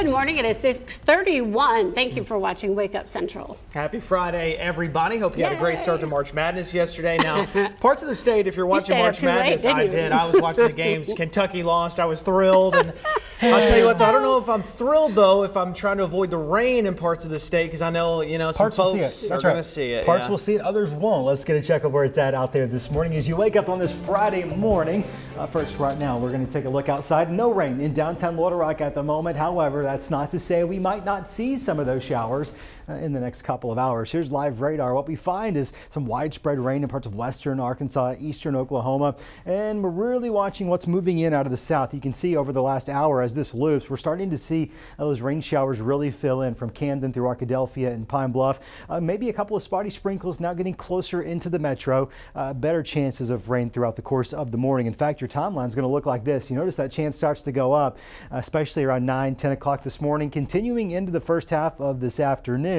Good morning. It is 6:31. Thank you for watching Wake Up Central. Happy Friday, everybody. Hope you had a great start to March Madness yesterday. Now, parts of the state, if you're watching March Madness, I did. I was watching the games. Kentucky lost. I was thrilled. And I'll tell you what, though, I don't know if I'm thrilled, though, if I'm trying to avoid the rain in parts of the state, because I know, some folks are going to see it. Parts will see it, others won't. Let's get a check of where it's at out there this morning as you wake up on this Friday morning. First, right now, we're going to take a look outside. No rain in downtown Little Rock at the moment. However, that's not to say we might not see some of those showers in the next couple of hours. Here's live radar. What we find is some widespread rain in parts of western Arkansas, eastern Oklahoma, and we're really watching what's moving in out of the south. You can see over the last hour as this loops, we're starting to see those rain showers really fill in from Camden through Arkadelphia and Pine Bluff. Maybe a couple of spotty sprinkles now getting closer into the metro. Better chances of rain throughout the course of the morning. In fact, your timeline is going to look like this. You notice that chance starts to go up, especially around 9-10 o'clock this morning, continuing into the first half of this afternoon.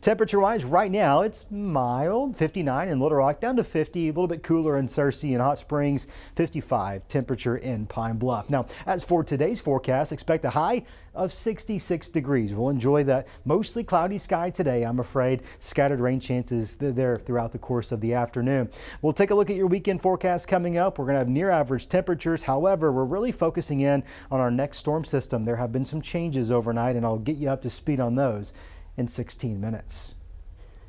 Temperature-wise, right now, it's mild, 59 in Little Rock, down to 50, a little bit cooler in Searcy and Hot Springs, 55 temperature in Pine Bluff. Now, as for today's forecast, expect a high of 66 degrees. We'll enjoy that mostly cloudy sky today, I'm afraid. Scattered rain chances there throughout the course of the afternoon. We'll take a look at your weekend forecast coming up. We're going to have near average temperatures. However, we're really focusing in on our next storm system. There have been some changes overnight, and I'll get you up to speed on those in 16 minutes.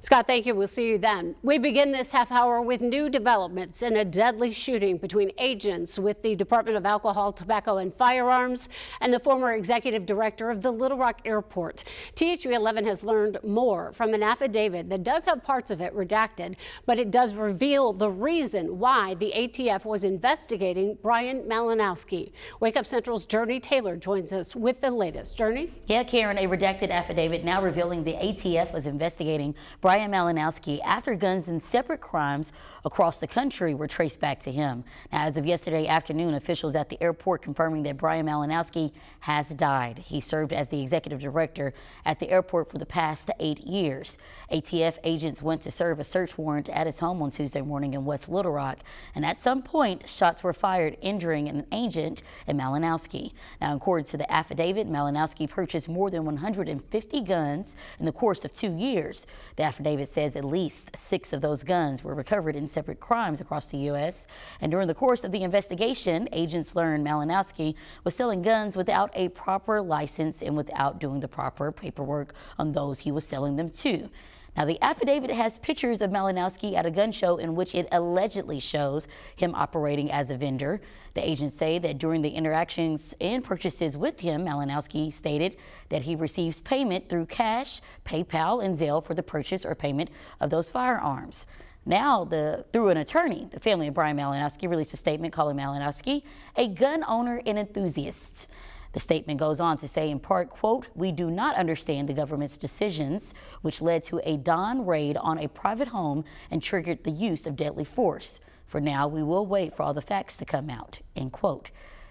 Scott, thank you. We'll see you then. We begin this half hour with new developments in a deadly shooting between agents with the Department of Alcohol, Tobacco and Firearms and the former executive director of the Little Rock Airport. THV 11 has learned more from an affidavit that does have parts of it redacted, but it does reveal the reason why the ATF was investigating Brian Malinowski. Wake Up Central's Journey Taylor joins us with the latest. Journey? Yeah, Karen, a redacted affidavit now revealing the ATF was investigating Brian Malinowski after guns in separate crimes across the country were traced back to him. Now, as of yesterday afternoon, officials at the airport confirming that Brian Malinowski has died. He served as the executive director at the airport for the past 8 years. ATF agents went to serve a search warrant at his home on Tuesday morning in West Little Rock, and at some point, shots were fired, injuring an agent and Malinowski. Now, according to the affidavit, Malinowski purchased more than 150 guns in the course of 2 years. The affidavit says at least 6 of those guns were recovered in separate crimes across the U.S. And during the course of the investigation, agents learned Malinowski was selling guns without a proper license and without doing the proper paperwork on those he was selling them to. Now, the affidavit has pictures of Malinowski at a gun show in which it allegedly shows him operating as a vendor. The agents say that during the interactions and purchases with him, Malinowski stated that he receives payment through cash, PayPal, and Zelle for the purchase or payment of those firearms. Now, through an attorney, the family of Brian Malinowski released a statement calling Malinowski a gun owner and enthusiast. The statement goes on to say, in part, quote, "We do not understand the government's decisions, which led to a dawn raid on a private home and triggered the use of deadly force. For now, we will wait for all the facts to come out," end quote.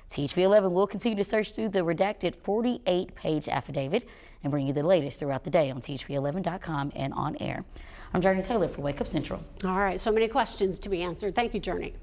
THV 11 will continue to search through the redacted 48-page affidavit and bring you the latest throughout the day on THV11.com and on air. I'm Journey Taylor for Wake Up Central. All right, so many questions to be answered. Thank you, Journey.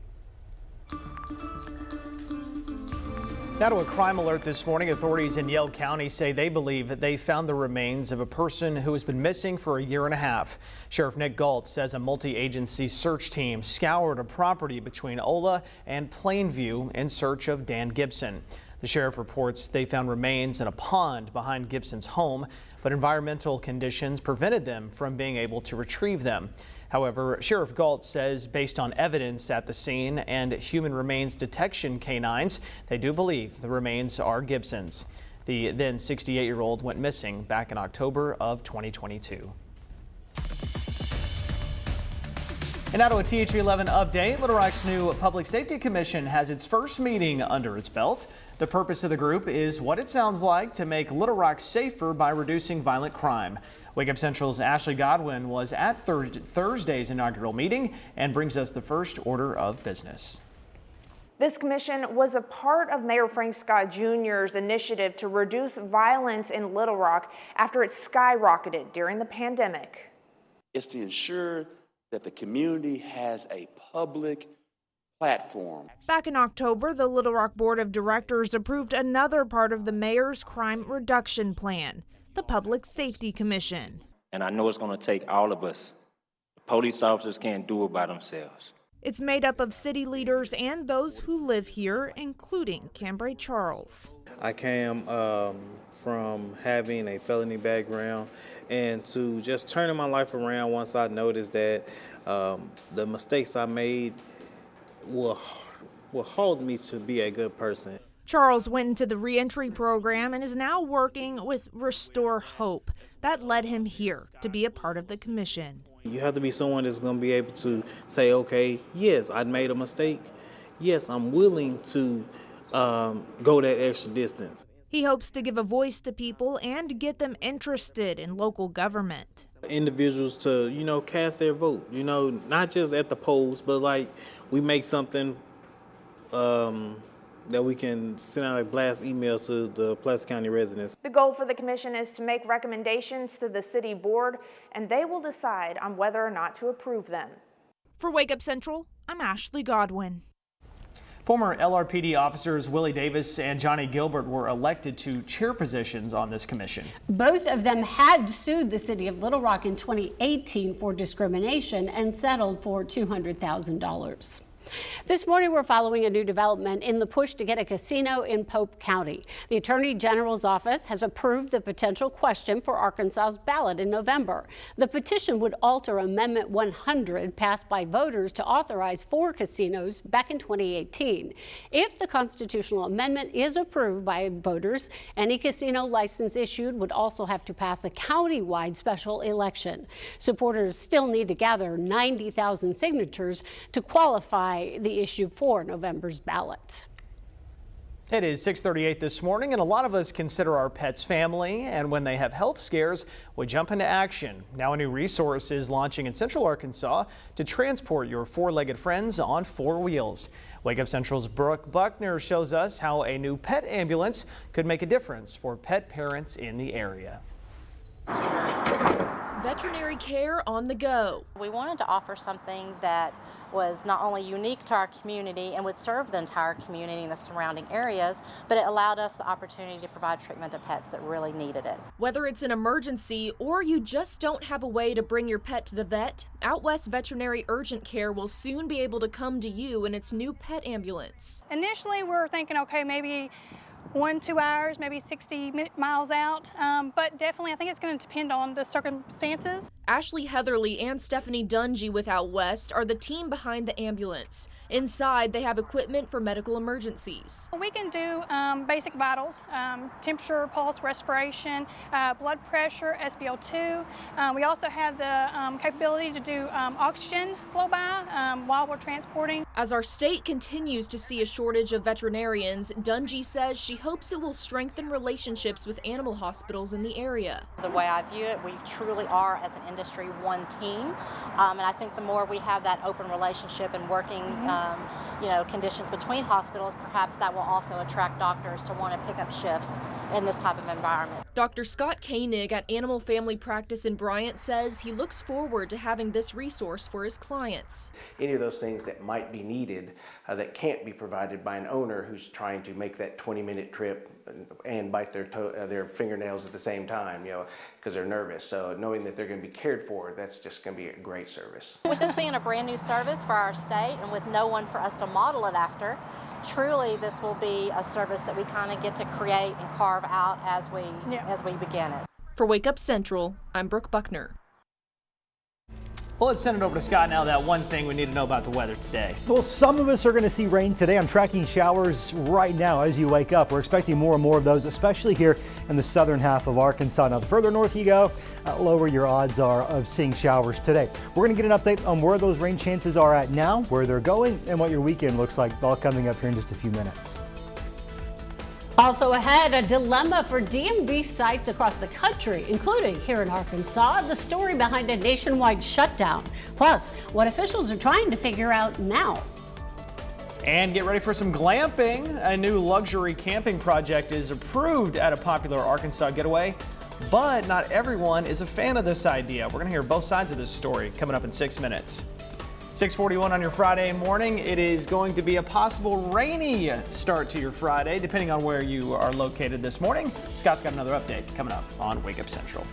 Now to a crime alert this morning. Authorities in Yell County say they believe that they found the remains of a person who has been missing for a year and a half. Sheriff Nick Galt says a multi-agency search team scoured a property between Ola and Plainview in search of Dan Gibson. The sheriff reports they found remains in a pond behind Gibson's home, but environmental conditions prevented them from being able to retrieve them. However, Sheriff Galt says based on evidence at the scene and human remains detection canines, they do believe the remains are Gibson's. The then 68-year-old went missing back in October of 2022. And now to a THV 11 update. Little Rock's new Public Safety Commission has its first meeting under its belt. The purpose of the group is what it sounds like to make Little Rock safer by reducing violent crime. Wake Up Central's Ashley Godwin was at Thursday's inaugural meeting and brings us the first order of business. This commission was a part of Mayor Frank Scott Jr.'s initiative to reduce violence in Little Rock after it skyrocketed during the pandemic. It's to ensure that the community has a public platform. Back in October, the Little Rock Board of Directors approved another part of the mayor's crime reduction plan, the Public Safety Commission. And I know it's going to take all of us. Police officers can't do it by themselves. It's made up of city leaders and those who live here, including Cambray Charles. I came from having a felony background and to just turning my life around once I noticed that the mistakes I made will hold me to be a good person. Charles went into the reentry program and is now working with Restore Hope. That led him here to be a part of the commission. You have to be someone that's going to be able to say, okay, yes, I made a mistake. Yes, I'm willing to go that extra distance. He hopes to give a voice to people and get them interested in local government. Individuals to, cast their vote, not just at the polls, but like we make something that we can send out a blast email to the Placer County residents. The goal for the commission is to make recommendations to the city board, and they will decide on whether or not to approve them. For Wake Up Central, I'm Ashley Godwin. Former LRPD officers Willie Davis and Johnny Gilbert were elected to chair positions on this commission. Both of them had sued the city of Little Rock in 2018 for discrimination and settled for $200,000. This morning, we're following a new development in the push to get a casino in Pope County. The Attorney General's office has approved the potential question for Arkansas's ballot in November. The petition would alter Amendment 100 passed by voters to authorize 4 casinos back in 2018. If the constitutional amendment is approved by voters, any casino license issued would also have to pass a county-wide special election. Supporters still need to gather 90,000 signatures to qualify the issue for November's ballot. It is 6:38 this morning, and a lot of us consider our pets family, and when they have health scares, we jump into action. Now a new resource is launching in Central Arkansas to transport your 4-legged friends on 4 wheels. Wake Up Central's Brooke Buckner shows us how a new pet ambulance could make a difference for pet parents in the area. Veterinary care on the go. We wanted to offer something that was not only unique to our community and would serve the entire community in the surrounding areas, but it allowed us the opportunity to provide treatment to pets that really needed it. Whether it's an emergency or you just don't have a way to bring your pet to the vet, Out West Veterinary Urgent Care will soon be able to come to you in its new pet ambulance. Initially, we were thinking, okay, maybe 1-2 hours, maybe 60 miles out, but definitely I think it's going to depend on the circumstances. Ashley Heatherly and Stephanie Dungy with Out West are the team behind the ambulance. Inside, they have equipment for medical emergencies. We can do basic vitals, temperature, pulse, respiration, blood pressure, SpO2. We also have the capability to do oxygen flow by while we're transporting. As our state continues to see a shortage of veterinarians, Dungy says she hopes it will strengthen relationships with animal hospitals in the area. The way I view it, we truly are, as an industry, one team. And I think the more we have that open relationship and working conditions between hospitals, perhaps that will also attract doctors to want to pick up shifts in this type of environment. Dr. Scott Koenig at Animal Family Practice in Bryant says he looks forward to having this resource for his clients. Any of those things that might be needed that can't be provided by an owner who's trying to make that 20-minute trip and bite their fingernails at the same time, because they're nervous. So knowing that they're going to be cared for, that's just going to be a great service. With this being a brand new service for our state and with no one for us to model it after, truly this will be a service that we kind of get to create and carve out as we begin it. For Wake Up Central, I'm Brooke Buckner. Well, let's send it over to Scott now. That one thing we need to know about the weather today. Well, some of us are going to see rain today. I'm tracking showers right now as you wake up. We're expecting more and more of those, especially here in the southern half of Arkansas. Now, the further north you go, lower your odds are of seeing showers today. We're going to get an update on where those rain chances are at now, where they're going, and what your weekend looks like, all coming up here in just a few minutes. Also ahead, a dilemma for DMV sites across the country, including here in Arkansas, the story behind a nationwide shutdown. Plus, what officials are trying to figure out now. And get ready for some glamping. A new luxury camping project is approved at a popular Arkansas getaway, but not everyone is a fan of this idea. We're going to hear both sides of this story coming up in 6 minutes. 6:41 on your Friday morning. It is going to be a possible rainy start to your Friday, depending on where you are located this morning. Scott's got another update coming up on Wake Up Central.